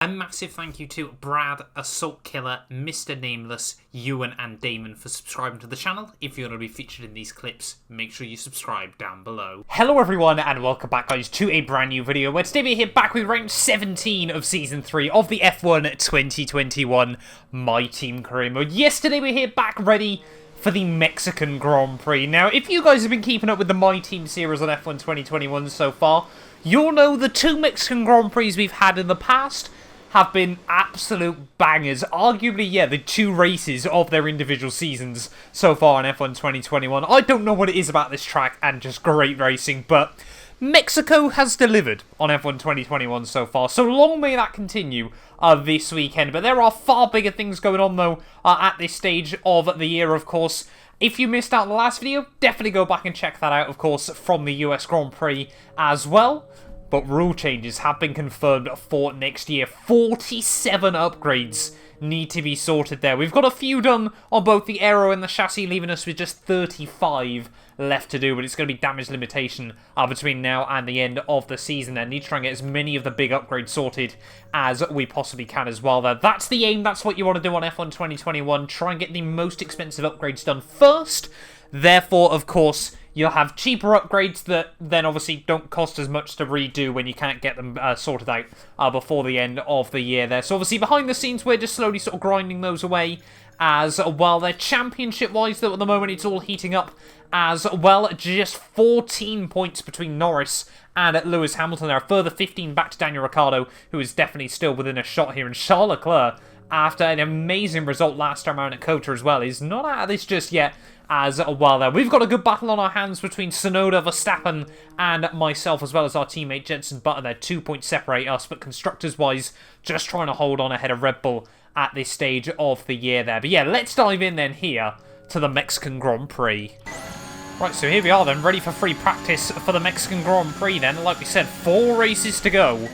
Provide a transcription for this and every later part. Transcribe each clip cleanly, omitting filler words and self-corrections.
A massive thank you to Brad, Assault Killer, Mr. Nameless, Ewan and Damon for subscribing to the channel. If you're going to be featured in these clips, make sure you subscribe down below. Hello everyone and welcome back guys to a brand new video where today we're here back with round 17 of Season 3 of the F1 2021 My Team Career Mode. Yesterday we're here back ready for the Mexican Grand Prix. Now, if you guys have been keeping up with the My Team series on F1 2021 so far, you'll know the two Mexican Grand Prix we've had in the past have been absolute bangers. Arguably, yeah, the two races of their individual seasons so far in F1 2021. I don't know what it is about this track and just great racing, but Mexico has delivered on F1 2021 so far. So long may that continue this weekend. But there are far bigger things going on, though, at this stage of the year, of course. If you missed out on the last video, definitely go back and check that out, of course, from the US Grand Prix as well. But rule changes have been confirmed for next year. 47 upgrades need to be sorted there. We've got a few done on both the aero and the chassis, leaving us with just 35 left to do. But it's going to be damage limitation between now and the end of the season. I need to try and get as many of the big upgrades sorted as we possibly can as well there. That's the aim. That's what you want to do on F1 2021. Try and get the most expensive upgrades done first. Therefore, of course, you'll have cheaper upgrades that then obviously don't cost as much to redo when you can't get them sorted out before the end of the year there. So obviously behind the scenes we're just slowly sort of grinding those away as well. They're championship-wise though at the moment it's all heating up as well. Just 14 points between Norris and Lewis Hamilton there. A further 15 back to Daniel Ricciardo, who is definitely still within a shot here. And Charles Leclerc, after an amazing result last time around at Capure as well, is not out of this just yet as well there. We've got a good battle on our hands between Tsunoda, Verstappen, and myself, as well as our teammate Jenson Button there. 2 points separate us, but constructors-wise, just trying to hold on ahead of Red Bull at this stage of the year there. But yeah, let's dive in then here to the Mexican Grand Prix. Right, so here we are then, ready for free practice for the Mexican Grand Prix then. Like we said, 4 races to go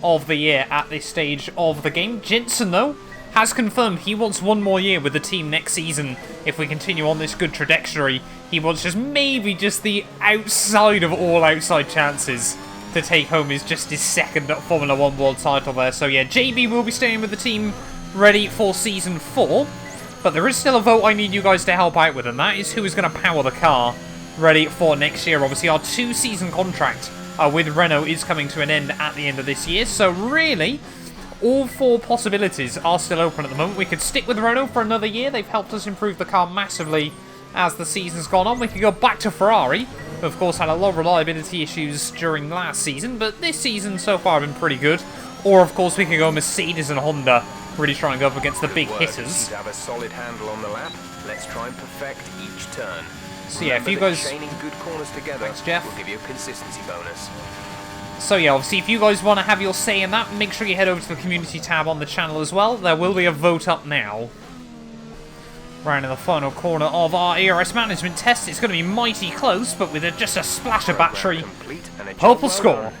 of the year at this stage of the game. Jenson, though, has confirmed he wants one more year with the team next season. If we continue on this good trajectory, he wants just maybe just the outside of all outside chances to take home his second Formula 1 world title there. So yeah, JB will be staying with the team ready for Season 4. But there is still a vote I need you guys to help out with, and that is who is going to power the car ready for next year. Obviously, our 2-season contract with Renault is coming to an end at the end of this year. So really, all 4 possibilities are still open at the moment. We could stick with Renault for another year. They've helped us improve the car massively as the season's gone on. We could go back to Ferrari, who of course had a lot of reliability issues during last season, but this season so far have been pretty good. Or of course we could go Mercedes and Honda, really try and go up against the big hitters. Have a solid handle on the lap. Let's try and perfect each turn. So yeah, if you guys, chaining good corners together, thanks, Jeff, will give you a consistency bonus. So yeah, obviously if you guys want to have your say in that, make sure you head over to the community tab on the channel as well. There will be a vote up now. Round in the final corner of our ERS management test. It's going to be mighty close, but with just a splash of battery, hopeful score.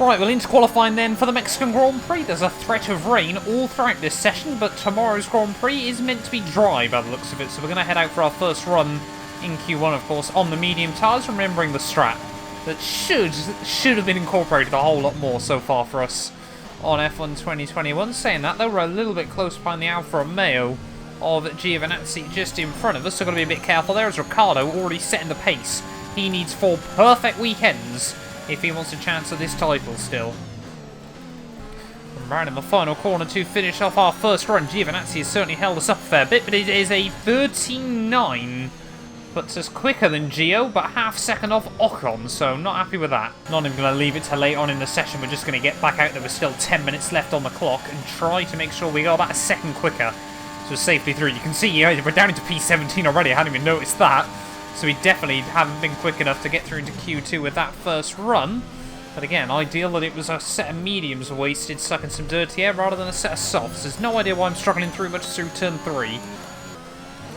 Right, well into qualifying then for the Mexican Grand Prix. There's a threat of rain all throughout this session, but tomorrow's Grand Prix is meant to be dry by the looks of it. So we're going to head out for our first run in Q1, of course, on the medium tyres, remembering the strat that should have been incorporated a whole lot more so far for us on F1 2021. Saying that, though, we're a little bit close behind the Alfa Romeo of Giovinazzi just in front of us, so got to be a bit careful there. As Ricciardo already setting the pace. He needs 4 perfect weekends if he wants a chance at this title still. And round in the final corner to finish off our first run. Giovinazzi has certainly held us up a fair bit, but it is a 13.9. Puts us quicker than Gio, but half second off Ocon, so not happy with that. Not even going to leave it till late on in the session. We're just going to get back out there with still 10 minutes left on the clock and try to make sure we go about a second quicker. So safely through. You can see we're down into P17 already. I hadn't even noticed that. So we definitely haven't been quick enough to get through into Q2 with that first run. But again, ideal that it was a set of mediums wasted, sucking some dirty air rather than a set of softs. There's no idea why I'm struggling through much through turn 3.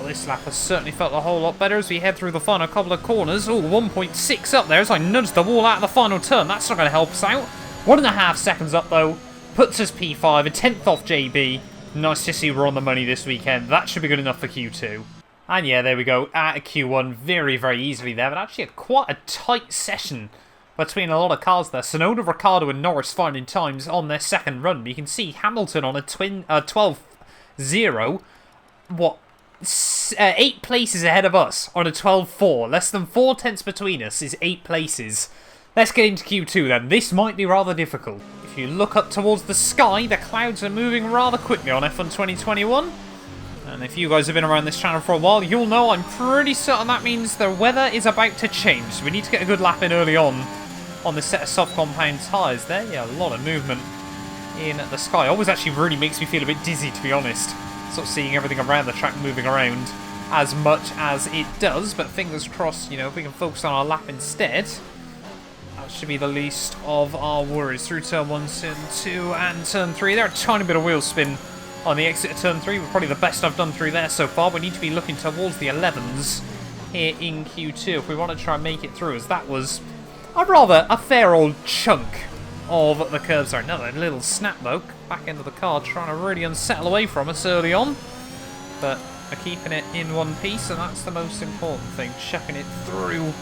Well, this lap has certainly felt a whole lot better as we head through the final couple of corners. Oh, 1.6 up there as I nudged the wall out of the final turn. That's not going to help us out. 1.5 seconds up though, puts us P5, a 10th off JB. Nice to see we're on the money this weekend. That should be good enough for Q2. And yeah, there we go, out of Q1 very, very easily there, but actually quite a tight session between a lot of cars there. Sonoda, Ricciardo and Norris finding times on their second run. You can see Hamilton on a 12-0, 8 places ahead of us on a 12-4. Less than 4 tenths between us is 8 places. Let's get into Q2 then. This might be rather difficult. If you look up towards the sky, the clouds are moving rather quickly on F1 2021. And if you guys have been around this channel for a while, you'll know I'm pretty certain that means the weather is about to change. So we need to get a good lap in early on this set of soft compound tyres there. Yeah, a lot of movement in the sky. Always actually really makes me feel a bit dizzy, to be honest. Sort of seeing everything around the track moving around as much as it does. But fingers crossed, you know, if we can focus on our lap instead, that should be the least of our worries. Through turn 1, turn 2 and turn 3. There, a tiny bit of wheel spin on the exit of turn 3. We're probably the best I've done through there so far. We need to be looking towards the 11s here in Q2 if we want to try and make it through, as that was a fair old chunk of the curves there. Another little snap though, back into the car, trying to really unsettle away from us early on. But are keeping it in one piece, and that's the most important thing. Chucking it through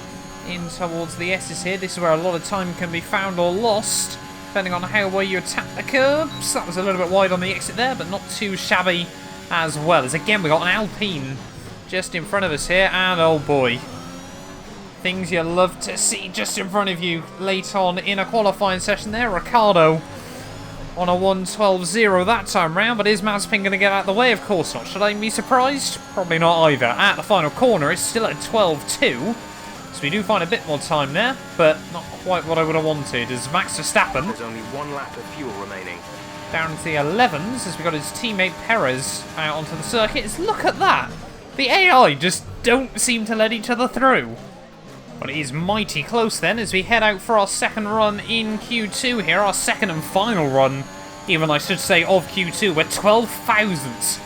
in towards the S's here. This is where a lot of time can be found or lost, depending on how well you attack the curbs. That was a little bit wide on the exit there, but not too shabby as well. As again, we got an Alpine just in front of us here, and oh boy, things you love to see just in front of you late on in a qualifying session there. Ricciardo on a 1.12.0 that time round, but is Mazepin going to get out of the way? Of course not. Should I be surprised? Probably not either. At the final corner, it's still at 12.2. So we do find a bit more time there, but not quite what I would have wanted. As Max Verstappen, There's only 1 lap of fuel remaining. Down to the 11s, as we got his teammate Perez out onto the circuit. Look at that! The AI just don't seem to let each other through. But it is mighty close then, as we head out for our second run in Q2 here. Our second and final run, even I should say, of Q2. We're 12 thousandths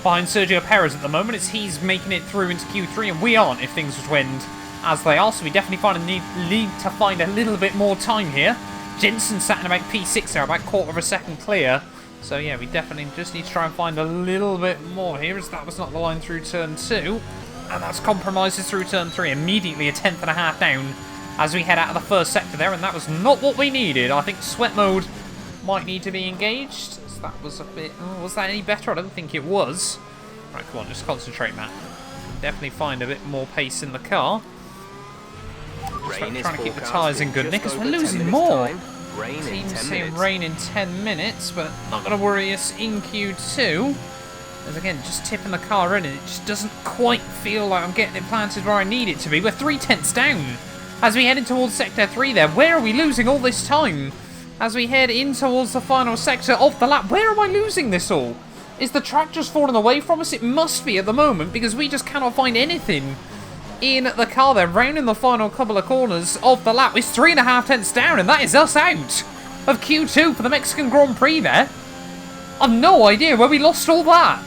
behind Sergio Perez at the moment, as he's making it through into Q3, and we aren't if things would end as they are, so we definitely need to find a little bit more time here. Jensen sat in about P6 there, about quarter of a second clear. So yeah, we definitely just need to try and find a little bit more here, as that was not the line through turn 2. And that's compromises through turn 3. Immediately a 10th down as we head out of the first sector there, and that was not what we needed. I think sweat mode might need to be engaged. So that was a bit... Oh, was that any better? I don't think it was. Right, come on, just concentrate, Matt. Definitely find a bit more pace in the car. Trying to keep the tyres in good nick, because we're losing more. Teams saying rain in 10 minutes, but not going to worry us in Q2. As again, just tipping the car in, and it just doesn't quite feel like I'm getting it planted where I need it to be. We're 3 tenths down as we head in towards Sector 3 there. Where are we losing all this time? As we head in towards the final sector of the lap, where am I losing this all? Is the track just falling away from us? It must be at the moment, because we just cannot find anything in the car there. Rounding the final couple of corners of the lap is 3.5 tenths down, and that is us out of Q2 for the Mexican Grand Prix there. I've no idea where we lost all that.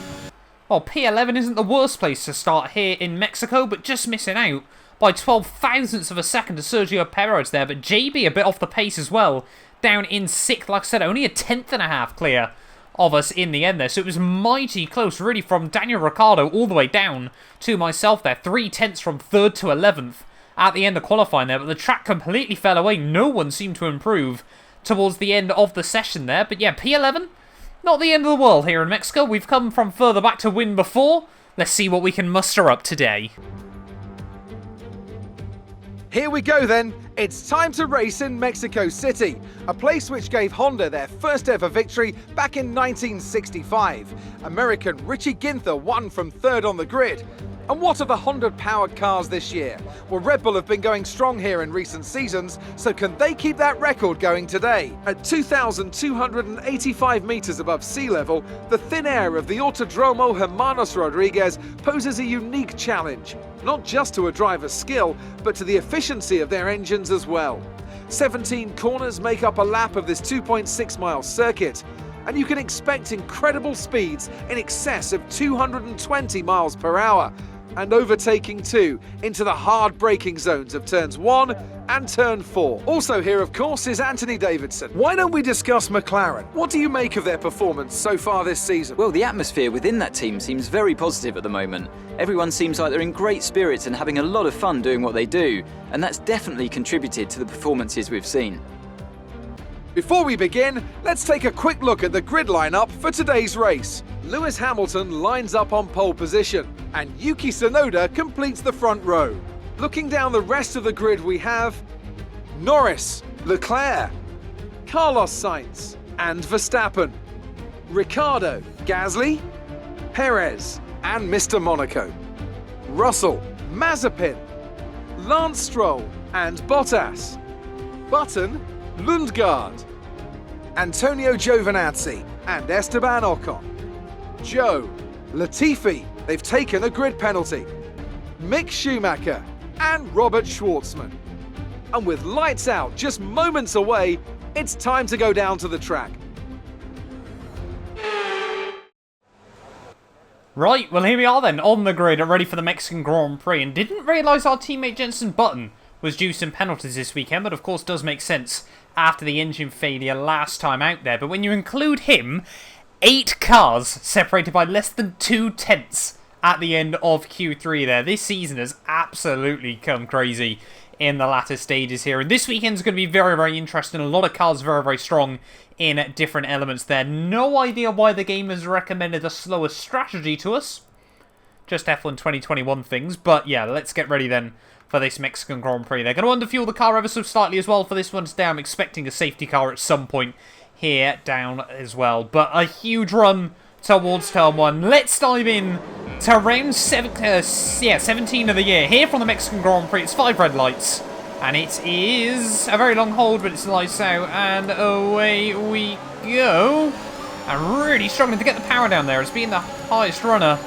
Well, P11 isn't the worst place to start here in Mexico, but just missing out by 12 thousandths of a second to Sergio Perez there. But JB a bit off the pace as well, down in 6th. Like I said, only a 10.5 clear of us in the end there. So it was mighty close, really, from Daniel Ricciardo all the way down to myself there. 3 tenths from 3rd to 11th at the end of qualifying there. But the track completely fell away. No one seemed to improve towards the end of the session there. But yeah, P11... not the end of the world here in Mexico. We've come from further back to win before. Let's see what we can muster up today. Here we go then. It's time to race in Mexico City, a place which gave Honda their first ever victory back in 1965. American Richie Ginther won from 3rd on the grid. And what are the Honda-powered cars this year? Well, Red Bull have been going strong here in recent seasons, so can they keep that record going today? At 2,285 metres above sea level, the thin air of the Autodromo Hermanos Rodriguez poses a unique challenge, not just to a driver's skill, but to the efficiency of their engines as well. 17 corners make up a lap of this 2.6-mile circuit, and you can expect incredible speeds in excess of 220 miles per hour. and overtaking 2 into the hard braking zones of turns 1 and turn 4. Also here, of course, is Anthony Davidson. Why don't we discuss McLaren? What do you make of their performance so far this season? Well, the atmosphere within that team seems very positive at the moment. Everyone seems like they're in great spirits and having a lot of fun doing what they do, and that's definitely contributed to the performances we've seen. Before we begin, let's take a quick look at the grid lineup for today's race. Lewis Hamilton lines up on pole position, and Yuki Tsunoda completes the front row. Looking down the rest of the grid, we have Norris, Leclerc, Carlos Sainz, and Verstappen, Ricciardo, Gasly, Perez, and Mr. Monaco, Russell, Mazepin, Lance Stroll, and Bottas, Button, Lundgaard, Antonio Giovinazzi, and Esteban Ocon, Joe, Latifi, they've taken a grid penalty, Mick Schumacher, and Robert Schwartzman. And with lights out just moments away, it's time to go down to the track. Right, well here we are then, on the grid, ready for the Mexican Grand Prix, and didn't realise our teammate Jenson Button was due some penalties this weekend, but of course does make sense after the engine failure last time out there. But when you include him, 8 cars separated by less than 2/10 at the end of Q3 there. This season has absolutely come crazy in the latter stages here, and this weekend's going to be very, very interesting. A lot of cars very, very strong in different elements there. No idea why the game has recommended a slower strategy to us. Just F1 2021 things, but yeah, let's get ready then for this Mexican Grand Prix. They're going to underfuel the car ever so slightly as well for this one today. I'm expecting a safety car at some point here down as well, but a huge run towards turn 1. Let's dive in to round 17 of the year here from the Mexican Grand Prix. It's 5 red lights, and it is a very long hold, but it's lights out, and away we go. I'm really struggling to get the power down there. It's been the highest runner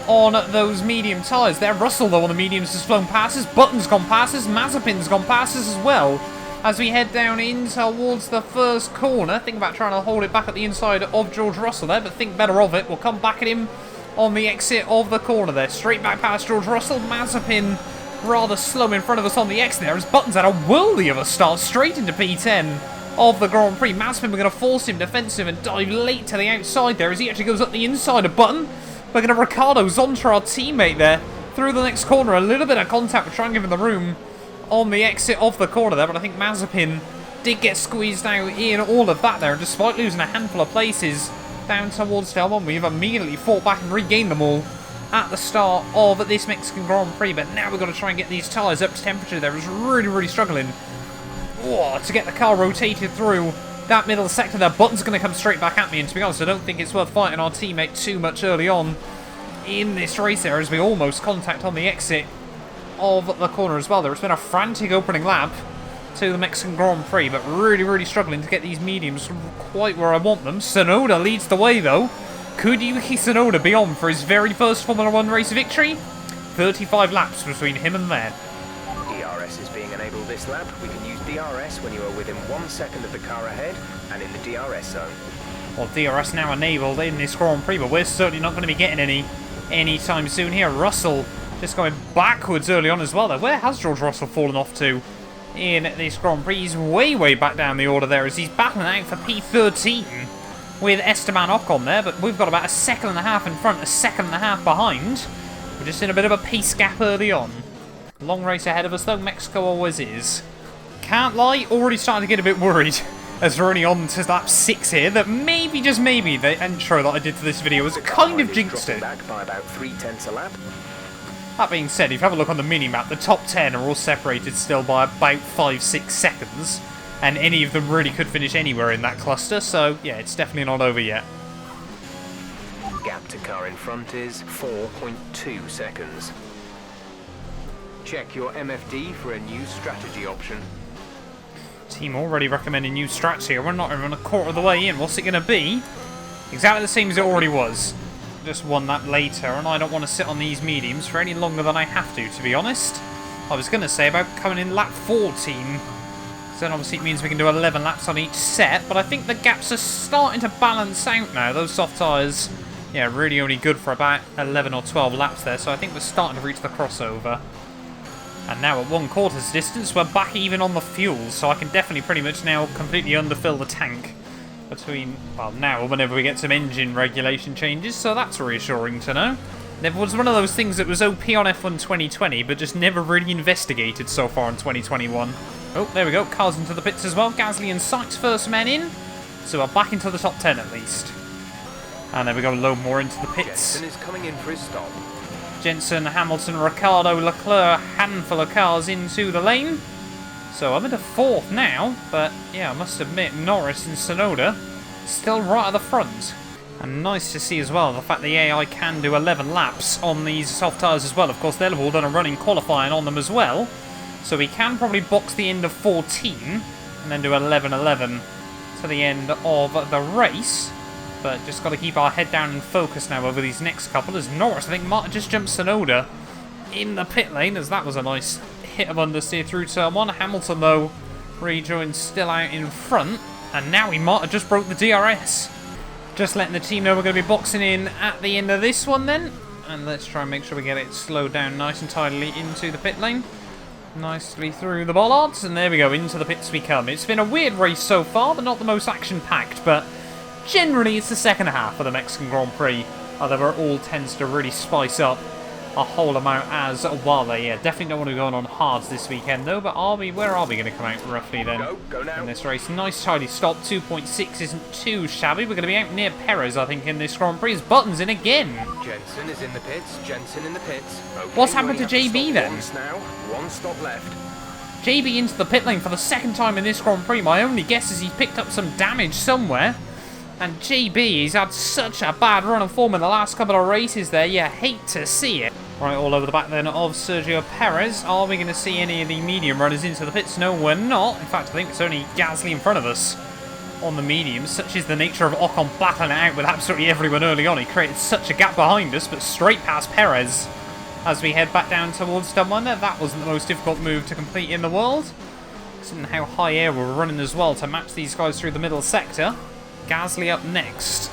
on those medium tyres there. Russell, though, on the mediums has flown past us. Button's gone past us. Mazepin's gone past us as well. As we head down in towards the first corner, think about trying to hold it back at the inside of George Russell there, but think better of it. We'll come back at him on the exit of the corner there. Straight back past George Russell. Mazepin rather slow in front of us on the exit there, as Button's had a worldly of a start straight into P10 of the Grand Prix. Mazepin, we're going to force him defensive and dive late to the outside there as he actually goes up the inside of Button. We're going to Ricciardo Zontra, our teammate there, through the next corner. A little bit of contact. We're trying to give him the room on the exit of the corner there, but I think Mazepin did get squeezed out in all of that there, and despite losing a handful of places down towards turn 1, we've immediately fought back and regained them all at the start of this Mexican Grand Prix. But now we've got to try and get these tyres up to temperature there. It's really, really struggling to get the car rotated through that middle sector there. Button's going to come straight back at me, and to be honest, I don't think it's worth fighting our teammate too much early on in this race there, as we almost contact on the exit of the corner as well. There's been a frantic opening lap to the Mexican Grand Prix, but really, really struggling to get these mediums quite where I want them. Tsunoda leads the way, though. Could Yuki Tsunoda be on for his very first Formula 1 race victory? 35 laps between him and there. DRS is being enabled this lap. We can use DRS when you are within 1 second of the car ahead and in the DRS zone. Well, DRS now enabled in this Grand Prix, but we're certainly not going to be getting any anytime soon here. Russell just going backwards early on as well there. Where has George Russell fallen off to in this Grand Prix? He's way, way back down the order there as he's battling out for P13 with Esteban Ocon there, but we've got about a second and a half in front, a second and a half behind. We're just in a bit of a pace gap early on. Long race ahead of us though, Mexico always is. Can't lie, already starting to get a bit worried as we're only on to lap 6 here, that maybe, just maybe, the intro that I did to this video was kind of jinxed it. Back by about 3/10 a lap. That being said, if you have a look on the mini-map, the top 10 are all separated still by about 5-6 seconds, and any of them really could finish anywhere in that cluster, so yeah, it's definitely not over yet. Gap to car in front is 4.2 seconds. Check your MFD for a new strategy option. Team already recommending new strats here. We're not even a quarter of the way in. What's it going to be? Exactly the same as it already was. Just one lap later, and I don't want to sit on these mediums for any longer than I have to be honest. I was going to say about coming in lap 14. So then obviously it means we can do 11 laps on each set, but I think the gaps are starting to balance out now. Those soft tyres yeah, really only good for about 11 or 12 laps there. So I think we're starting to reach the crossover. And now at 1/4 distance, we're back even on the fuel. So I can definitely pretty much now completely underfill the tank between, well, now whenever we get some engine regulation changes. So that's reassuring to know. It was one of those things that was OP on F1 2020, but just never really investigated so far in 2021. Oh, there we go. Cars into the pits as well. Gasly and Sykes first men in. So we're back into the top 10 at least. And there we go. Load more into the pits. Jensen is coming in for his stop. Jensen, Hamilton, Ricciardo, Leclerc, handful of cars into the lane. So I'm into 4th now. But yeah, I must admit, Norris and Tsunoda still right at the front. And nice to see as well the fact the AI can do 11 laps on these soft tyres as well. Of course, they'll have all done a running qualifying on them as well. So we can probably box the end of 14 and then do 11-11 to the end of the race. But just got to keep our head down and focus now over these next couple. As Norris, I think, might have just jumped Tsunoda in the pit lane, as that was a nice hit of understeer through turn 1. Hamilton, though, rejoined still out in front. And now he might have just broke the DRS. Just letting the team know we're going to be boxing in at the end of this one then. And let's try and make sure we get it slowed down nice and tidily into the pit lane. Nicely through the bollards. And there we go, into the pits we come. It's been a weird race so far, but not the most action-packed. But generally it's the second half of the Mexican Grand Prix. Although it all tends to really spice up a whole amount as well. Yeah, definitely don't want to go on hards this weekend though. But where are we going to come out roughly then Go now. in this race? Nice tidy stop. 2.6 isn't too shabby. We're going to be out near Perez, I think, in this Grand Prix. His button's in again. Jensen is in the pits. Jensen in the pits. Okay, What's happened we to only have JB stop then? once now. One stop left. JB into the pit lane for the second time in this Grand Prix. My only guess is he's picked up some damage somewhere. And JB, he's had such a bad run of form in the last couple of races there. You hate to see it. Right, all over the back then of Sergio Perez. Are we going to see any of the medium runners into the pits? No, we're not. In fact, I think it's only Gasly in front of us on the mediums. Such is the nature of Ocon battling it out with absolutely everyone early on. He created such a gap behind us, but straight past Perez as we head back down towards turn 1 there. That wasn't the most difficult move to complete in the world. Considering how high air we're running as well to match these guys through the middle sector. Gasly up next.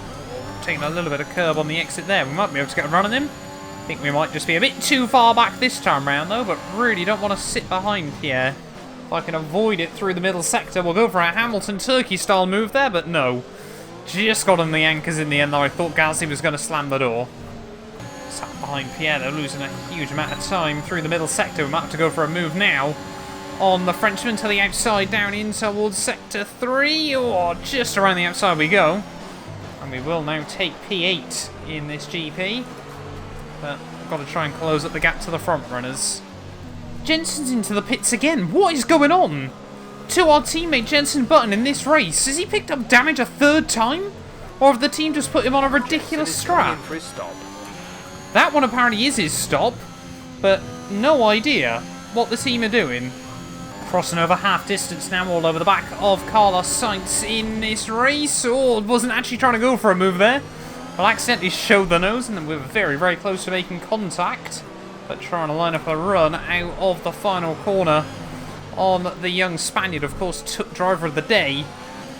Taking a little bit of curb on the exit there. We might be able to get a run on him. I think we might just be a bit too far back this time round though, but really don't want to sit behind Pierre. If I can avoid it through the middle sector, we'll go for a Hamilton Turkey style move there, but no. Just got on the anchors in the end though. I thought Gasly was going to slam the door. Sat behind Pierre, they're losing a huge amount of time through the middle sector. We might have to go for a move now on the Frenchman to the outside, down in towards sector 3, or just around the outside we go. And we will now take P8 in this GP. But I've got to try and close up the gap to the front runners. Jensen's into the pits again. What is going on to our teammate Jensen Button in this race? Has he picked up damage a third time? Or have the team just put him on a ridiculous strap? For his stop. That one apparently is his stop, but no idea what the team are doing. Crossing over half distance now, all over the back of Carlos Sainz in this race. Oh, wasn't actually trying to go for a move there. Well, accidentally showed the nose, and then we were very, very close to making contact. But trying to line up a run out of the final corner on the young Spaniard. Of course, took driver of the day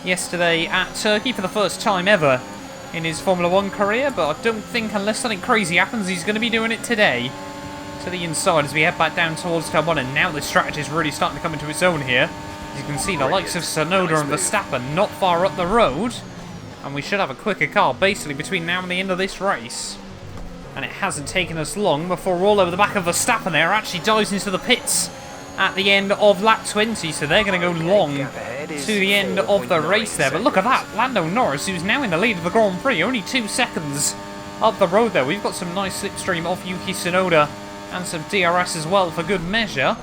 yesterday at Turkey for the first time ever in his Formula 1 career. But I don't think, unless something crazy happens, he's going to be doing it today. To the inside as we head back down towards turn 1, and now the strategy is really starting to come into its own here. As you can see, the likes of Tsunoda and Verstappen not far up the road. And we should have a quicker car basically between now and the end of this race. And it hasn't taken us long before all over the back of Verstappen there actually dives into the pits at the end of lap 20. So they're going to go long to the end of the race there. But look at that, Lando Norris, who's now in the lead of the Grand Prix, only 2 seconds up the road there. We've got some nice slipstream off Yuki Tsunoda and some DRS as well for good measure.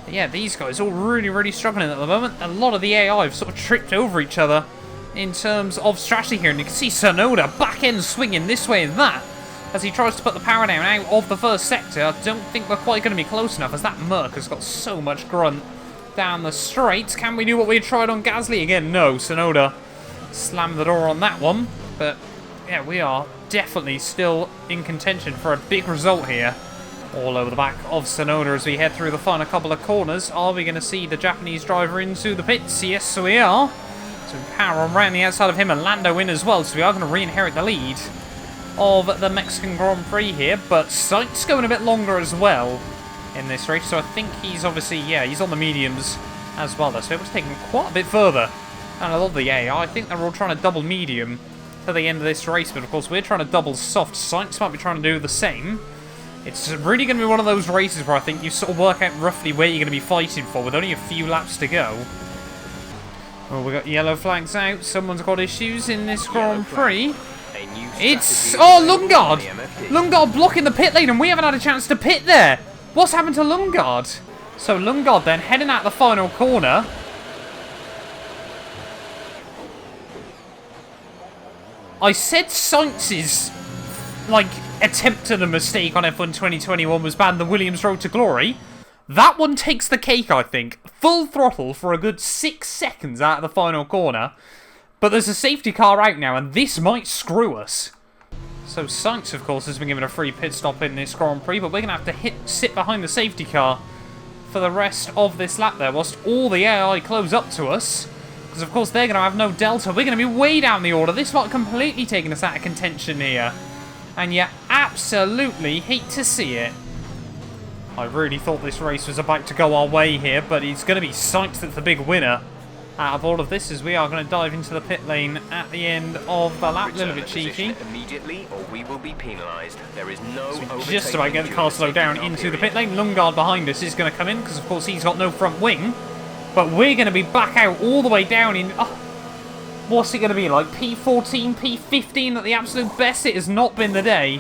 But yeah, these guys all really, really struggling at the moment. A lot of the AI have sort of tripped over each other in terms of strategy here. And you can see Tsunoda back end swinging this way and that as he tries to put the power down out of the first sector. I don't think we're quite going to be close enough as that Merc has got so much grunt down the straight. Can we do what we tried on Gasly again? No, Tsunoda slammed the door on that one. But yeah, we are definitely still in contention for a big result here. All over the back of Tsunoda as we head through the final couple of corners. Are we going to see the Japanese driver into the pits? Yes, we are. So power on round the outside of him, and Lando in as well, so we are going to re-inherit the lead of the Mexican Grand Prix here, but Sainz going a bit longer as well in this race, so I think he's obviously, yeah, he's on the mediums as well, though, so it was taking quite a bit further. And I love the AI. I think they're all trying to double medium to the end of this race, but of course we're trying to double soft. Sainz might be trying to do the same. It's really going to be one of those races where I think you sort of work out roughly where you're going to be fighting for, with only a few laps to go. Well, we got yellow flags out. Someone's got issues in this Grand Prix. It's... Oh, Lundgaard! Lundgaard blocking the pit lane, and we haven't had a chance to pit there. What's happened to Lundgaard? So Lundgaard then heading out the final corner. I said Sainz's, like, attempt at a mistake on F1 2021 was bad, the Williams Road to Glory. That one takes the cake, I think. Full throttle for a good 6 seconds out of the final corner. But there's a safety car out now, and this might screw us. So Sainz, of course, has been given a free pit stop in this Grand Prix, but we're going to have to sit behind the safety car for the rest of this lap there, whilst all the AI close up to us. Because, of course, they're going to have no delta. We're going to be way down the order. This might have completely taken us out of contention here. And you absolutely hate to see it. I really thought this race was about to go our way here, but it's going to be Sainz that's the big winner out of all of this, as we are going to dive into the pit lane at the end of the lap. A little bit cheeky. Immediately, or we will be penalised. There is no just about get the car slowed down into the pit lane. Lundgaard behind us is going to come in, because of course he's got no front wing. But we're going to be back out all the way down in... Oh, what's it going to be, like P14, P15 at the absolute best? It has not been the day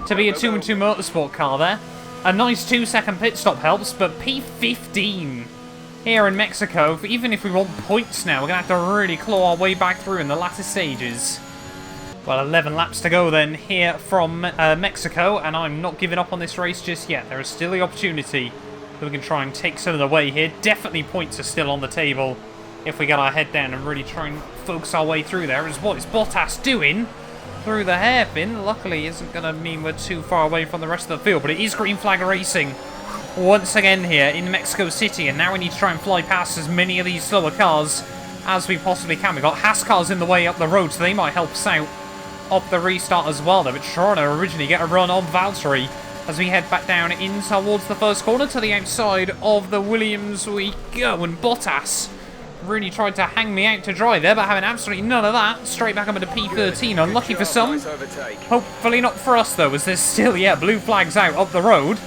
to be a 2-2 Motorsport car there. A nice 2-second pit stop helps, but P15 here in Mexico, even if we want points now, we're going to have to really claw our way back through in the latter stages. Well, 11 laps to go then here from Mexico, and I'm not giving up on this race just yet. There is still the opportunity that we can try and take some of the way here. Definitely points are still on the table if we get our head down and really try and focus our way through there. As what is Bottas doing through the hairpin? Luckily, isn't going to mean we're too far away from the rest of the field, but it is green flag racing once again here in Mexico City, and now we need to try and fly past as many of these slower cars as we possibly can. We've got Haas cars in the way up the road, so they might help us out up the restart as well. They were trying to originally get a run on Valtteri as we head back down in towards the first corner. To the outside of the Williams we go, and Bottas really tried to hang me out to dry there, but having absolutely none of that. Straight back up into P13. Unlucky for some. Hopefully not for us, though, as there's still, yeah, blue flags out up the road.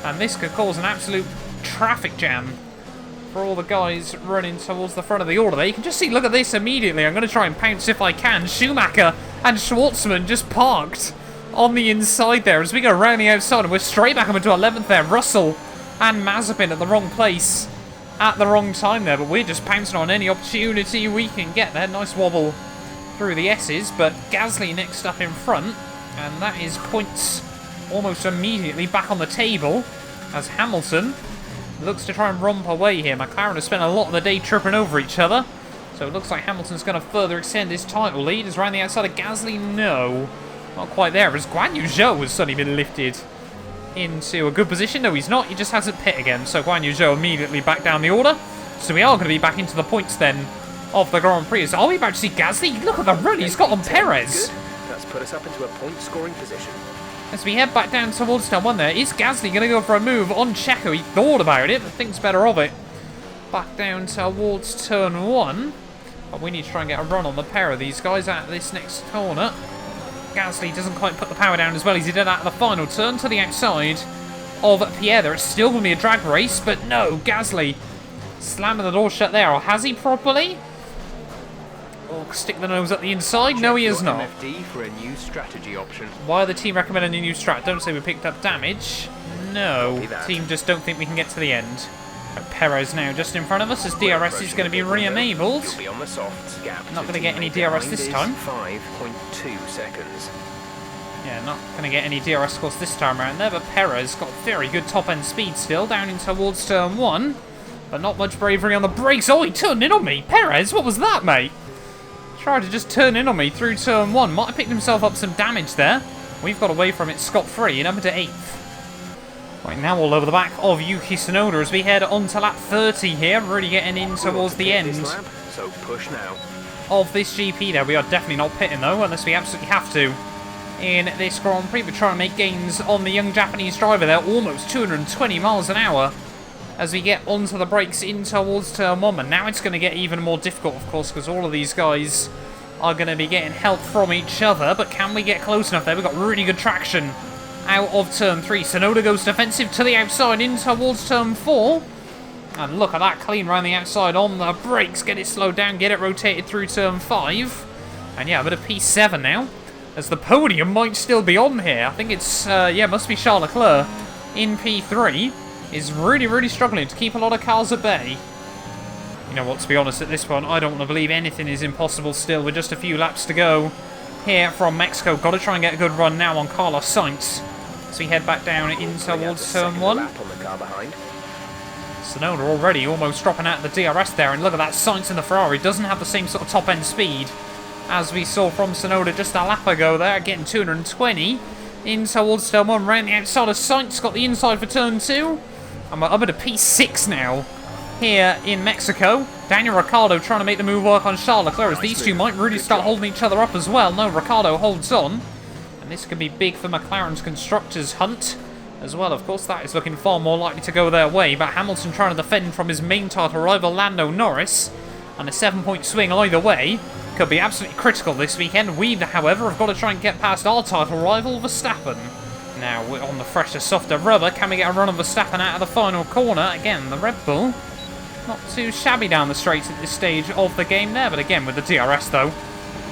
And this could cause an absolute traffic jam for all the guys running towards the front of the order there. You can just see, look at this immediately. I'm going to try and pounce if I can. Schumacher and Schwartzman just parked on the inside there as we go around the outside, and we're straight back up into 11th there. Russell and Mazepin at the wrong place at the wrong time there, but we're just pouncing on any opportunity we can get there. Nice wobble through the S's, but Gasly next up in front, and that is points almost immediately back on the table as Hamilton looks to try and romp away here. McLaren has spent a lot of the day tripping over each other, so it looks like Hamilton's going to further extend his title lead. Is around the outside of Gasly? No, not quite there, as Guan Yu Zhou has suddenly been lifted into a good position. No, he's not. He just hasn't pit again, so Guan Yu Zhou immediately back down the order. So we are going to be back into the points then of the Grand Prix. So are we about to see Gasly? Look at the run he's got on Perez. That's put us up into a point-scoring position. As we head back down towards turn 1 there, is Gasly going to go for a move on Checo? He thought about it, but thinks better of it. Back down towards turn 1. But we need to try and get a run on the pair of these guys at this next corner. Gasly doesn't quite put the power down as well as he did at the final turn. To the outside of Pierre there. It's still going to be a drag race, but no, Gasly slamming the door shut there. Or has he properly? Or stick the nose at the inside? No, he is not. MFD for a new strategy option. Why are the team recommending a new strat? Don't say we picked up damage. No, team just don't think we can get to the end. Perez now just in front of us as DRS is going to be re-enabled. Not going to get any DRS this time. 5.2 seconds. Yeah, not going to get any DRS scores this time around there, but Perez got very good top-end speed still down in towards turn 1. But not much bravery on the brakes. Oh, he turned in on me. Perez, what was that, mate? Tried to just turn in on me through turn 1. Might have picked himself up some damage there. We've got away from it scot-free and up into 8th. Right, now all over the back of Yuki Tsunoda as we head on to lap 30 here. Really getting in towards the end so push now of this GP there. We are definitely not pitting though, unless we absolutely have to. in this Grand Prix. We're trying to make gains on the young Japanese driver there, almost 220 miles an hour as we get onto the brakes in towards turn 1. But now it's going to get even more difficult, of course, because all of these guys are going to be getting help from each other. But can we get close enough there? We've got really good traction out of turn 3. Tsunoda goes defensive to the outside in towards turn 4. And look at that, clean around the outside on the brakes. Get it slowed down, get it rotated through turn 5. And yeah, a bit of P7 now, as the podium might still be on here. I think it's, yeah, must be Charles Leclerc in P3. Is really struggling to keep a lot of cars at bay. You know what, to be honest, at this point, I don't want to believe anything is impossible still with just a few laps to go here from Mexico. Got to try and get a good run now on Carlos Sainz as we head back down in towards turn 1. Tsunoda already almost dropping out the DRS there, and look at that, Sainz in the Ferrari doesn't have the same sort of top-end speed as we saw from Tsunoda just a lap ago there, getting 220 in towards turn 1, round the outside of Sainz, got the inside for turn 2. And we're up at a P6 now here in Mexico. Daniel Ricciardo trying to make the move work on Charles Leclerc, as these two might really start holding each other up as well. No, Ricciardo holds on. And this could be big for McLaren's Constructors' hunt as well. Of course, that is looking far more likely to go their way. But Hamilton trying to defend from his main title rival, Lando Norris. And a 7-point swing either way could be absolutely critical this weekend. We, however, have got to try and get past our title rival, Verstappen. Now, we're on the fresher, softer rubber. Can we get a run of Verstappen out of the final corner? Again, the Red Bull not too shabby down the straights at this stage of the game there. But again, with the DRS, though,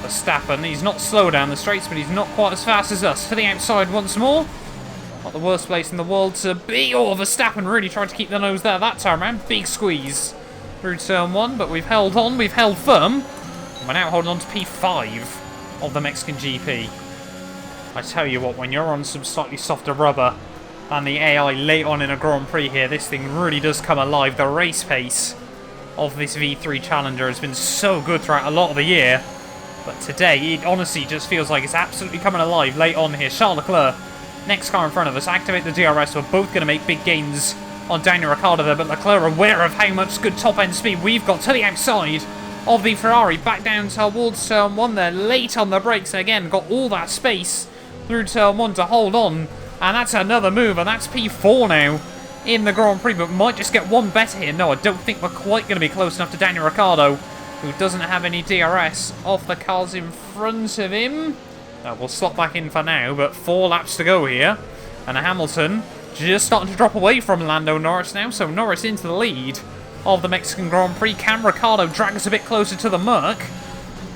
Verstappen, he's not slow down the straights, but he's not quite as fast as us. To the outside once more. Not the worst place in the world to be. Oh, Verstappen really tried to keep the nose there that time around. Big squeeze through turn 1, but we've held on. We've held firm. And we're now holding on to P5 of the Mexican GP. I tell you what, when you're on some slightly softer rubber than the AI late on in a Grand Prix here, this thing really does come alive. The race pace of this V3 Challenger has been so good throughout a lot of the year. But today, it honestly just feels like it's absolutely coming alive late on here. Charles Leclerc, next car in front of us, activate the DRS. We're both going to make big gains on Daniel Ricciardo there, but Leclerc aware of how much good top-end speed we've got to the outside of the Ferrari. Back down towards turn 1 there, late on the brakes. Again, got all that space through turn 1 to hold on, and that's another move, and that's P4 now in the Grand Prix, but might just get one better here. No, I don't think we're quite going to be close enough to Daniel Ricciardo, who doesn't have any DRS off the cars in front of him. We'll slot back in for now, but 4 laps to go here, and Hamilton just starting to drop away from Lando Norris now, so Norris into the lead of the Mexican Grand Prix. Can Ricciardo drag us a bit closer to the Merc,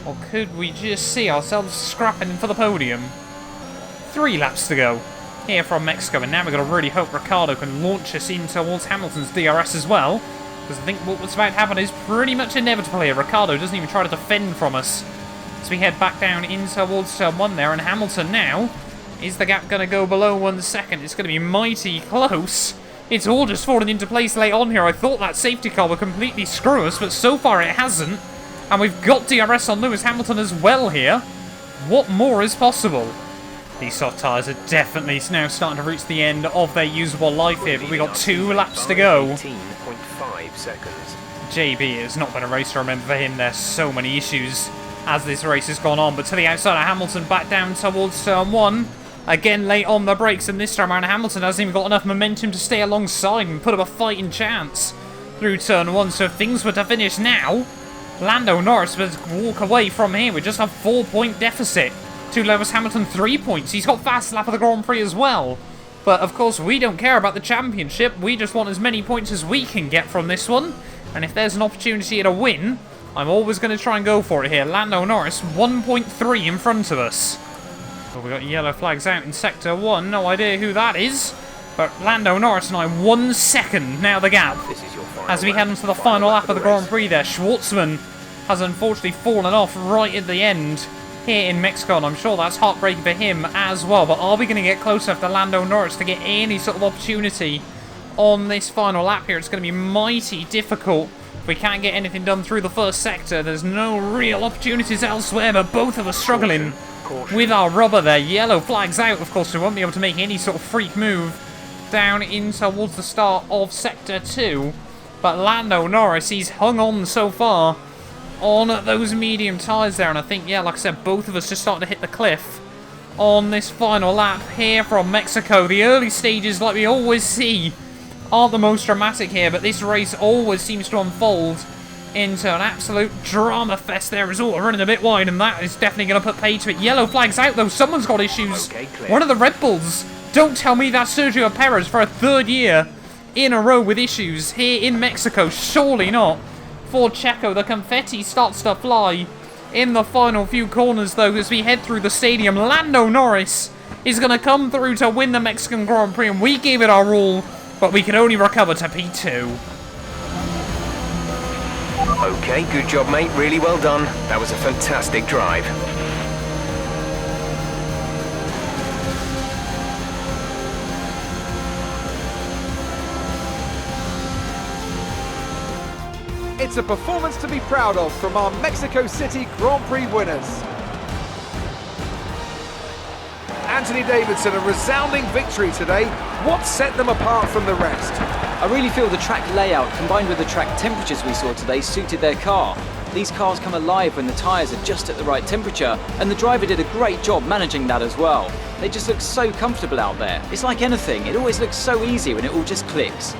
or could we just see ourselves scrapping for the podium? 3 laps to go here from Mexico, and now we've got to really hope Ricciardo can launch us in towards Hamilton's DRS as well, because I think what's about to happen is pretty much inevitable here. Ricciardo doesn't even try to defend from us as we head back down in towards turn 1 there, and Hamilton now, is the gap going to go below 1 second? It's going to be mighty close. It's all just fallen into place late on here. I thought that safety car would completely screw us, but so far it hasn't, and we've got DRS on Lewis Hamilton as well here. What more is possible? These soft tyres are definitely now starting to reach the end of their usable life here, but we've got 2 laps to go. 18.5 seconds. JB has not been a race to remember for him. There's so many issues as this race has gone on, but to the outside of Hamilton, back down towards turn 1. Again, late on the brakes, and this time around Hamilton hasn't even got enough momentum to stay alongside and put up a fighting chance through turn 1. So if things were to finish now, Lando Norris would walk away from here with just a 4-point deficit to Lewis Hamilton 3 points. He's got fast lap of the Grand Prix as well. But of course, we don't care about the championship. We just want as many points as we can get from this one. And if there's an opportunity to win, I'm always going to try and go for it here. Lando Norris, 1.3 in front of us. Well, we've got yellow flags out in Sector 1. No idea who that is. But Lando Norris and I, 1 second now the gap. As we head into the final lap of the Grand Prix there. Schwartzman has unfortunately fallen off right at the end here in Mexico, and I'm sure that's heartbreaking for him as well. But are we going to get close enough to Lando Norris to get any sort of opportunity on this final lap here? It's going to be mighty difficult if we can't get anything done through the first sector. There's no real opportunities elsewhere, but both of us struggling with our rubber there. Yellow flags out, of course. We won't be able to make any sort of freak move down in towards the start of Sector 2. But Lando Norris, he's hung on so far on those medium tyres there, and I think, yeah, like I said, both of us just starting to hit the cliff on this final lap here from Mexico. The early stages, like we always see, aren't the most dramatic here, but this race always seems to unfold into an absolute drama fest there as well. Running a bit wide, and that is definitely going to put pay to it. Yellow flag's out, though. Someone's got issues. Okay, one of the Red Bulls. Don't tell me that's Sergio Perez for a third year in a row with issues here in Mexico. Surely not. For Checo, the confetti starts to fly in the final few corners, though, as we head through the stadium. Lando Norris is going to come through to win the Mexican Grand Prix, and we gave it our all, but we can only recover to P2. Okay, good job, mate. Really well done. That was a fantastic drive. It's a performance to be proud of from our Mexico City Grand Prix winners. Anthony Davidson, a resounding victory today. What set them apart from the rest? I really feel the track layout combined with the track temperatures we saw today suited their car. These cars come alive when the tyres are just at the right temperature, and the driver did a great job managing that as well. They just look so comfortable out there. It's like anything, it always looks so easy when it all just clicks.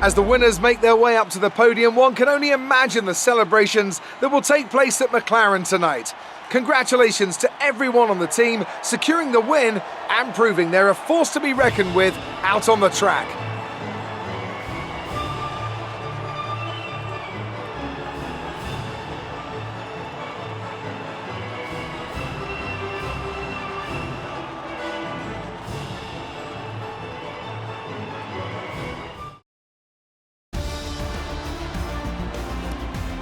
As the winners make their way up to the podium, one can only imagine the celebrations that will take place at McLaren tonight. Congratulations to everyone on the team securing the win and proving they're a force to be reckoned with out on the track.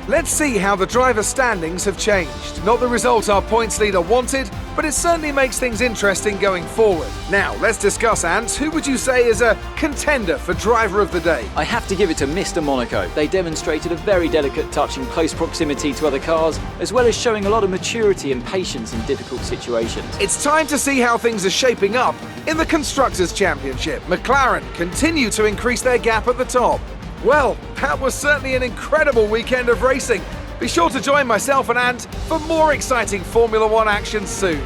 Let's see how the driver standings have changed. Not the result our points leader wanted, but it certainly makes things interesting going forward. Now, let's discuss, Ant. Who would you say is a contender for driver of the day? I have to give it to Mr. Monaco. They demonstrated a very delicate touch in close proximity to other cars, as well as showing a lot of maturity and patience in difficult situations. It's time to see how things are shaping up in the Constructors' Championship. McLaren continue to increase their gap at the top. Well, that was certainly an incredible weekend of racing. Be sure to join myself and Ant for more exciting Formula One action soon.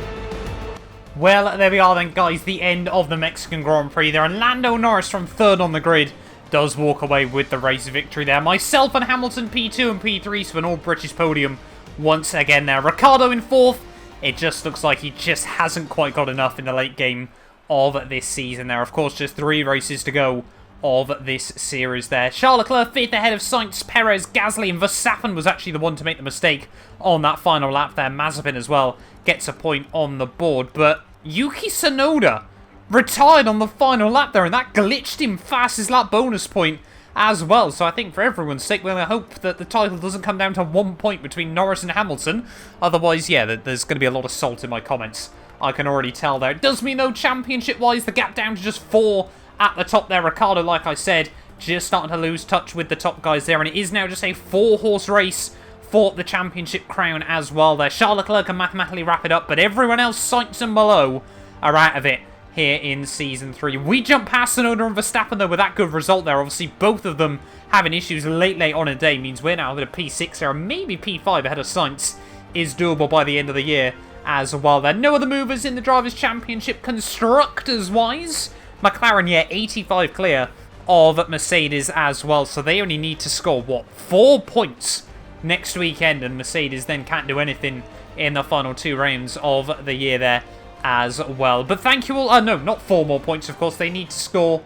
Well, there we are then, guys. The end of the Mexican Grand Prix there. And Lando Norris from third on the grid does walk away with the race victory there. Myself and Hamilton P2 and P3, so an all-British podium once again there. Ricciardo in fourth. It just looks like he just hasn't quite got enough in the late game of this season there. Of course, just 3 races to go of this series there. Charles Leclerc fifth ahead of Sainz, Perez, Gasly, and Verstappen was actually the one to make the mistake on that final lap there. Mazepin as well gets a point on the board, but Yuki Tsunoda retired on the final lap there, and that glitched him fastest lap bonus point as well. So I think for everyone's sake, we're going to hope that the title doesn't come down to 1 point between Norris and Hamilton. Otherwise, yeah, there's going to be a lot of salt in my comments. I can already tell there. It does mean, though, championship-wise, the gap down to just 4 at the top there. Ricciardo, like I said, just starting to lose touch with the top guys there, and it is now just a 4-horse race for the championship crown as well there. Charles Leclerc can mathematically wrap it up, but everyone else, Sainz and below, are out of it here in Season 3. We jump past Tsunoda and Verstappen, though, with that good result there. Obviously, both of them having issues late on a day means we're now at a P6 there, and maybe P5 ahead of Sainz is doable by the end of the year as well there. No other movers in the Drivers' Championship constructors-wise. McLaren, yeah, 85 clear of Mercedes as well. So they only need to score, what, 4 points next weekend. And Mercedes then can't do anything in the final 2 rounds of the year there as well. But thank you all. No, not 4 more points, of course. They need to score,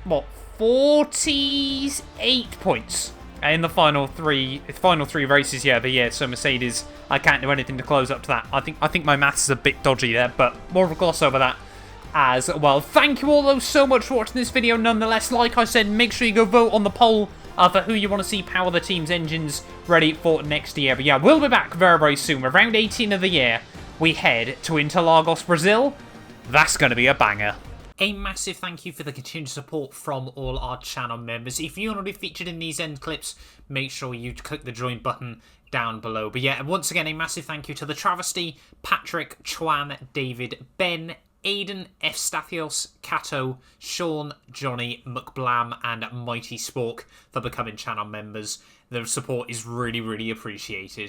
what, 48 points in the final three races, yeah. But yeah, so Mercedes, I can't do anything to close up to that. I think my maths is a bit dodgy there, but more of a gloss over that as well. Thank you all, though, so much for watching this video. Nonetheless, like I said, make sure you go vote on the poll for who you want to see power the team's engines ready for next year. But yeah, we'll be back very, very soon. With round 18 of the year, we head to Interlagos, Brazil. That's going to be a banger. A massive thank you for the continued support from all our channel members. If you want to be featured in these end clips, make sure you click the join button down below. But yeah, once again, a massive thank you to the Travesty, Patrick, Chuan, David, Ben, Aiden, F. Stathios, Cato, Sean, Johnny, McBlam, and Mighty Spork for becoming channel members. The support is really, really appreciated.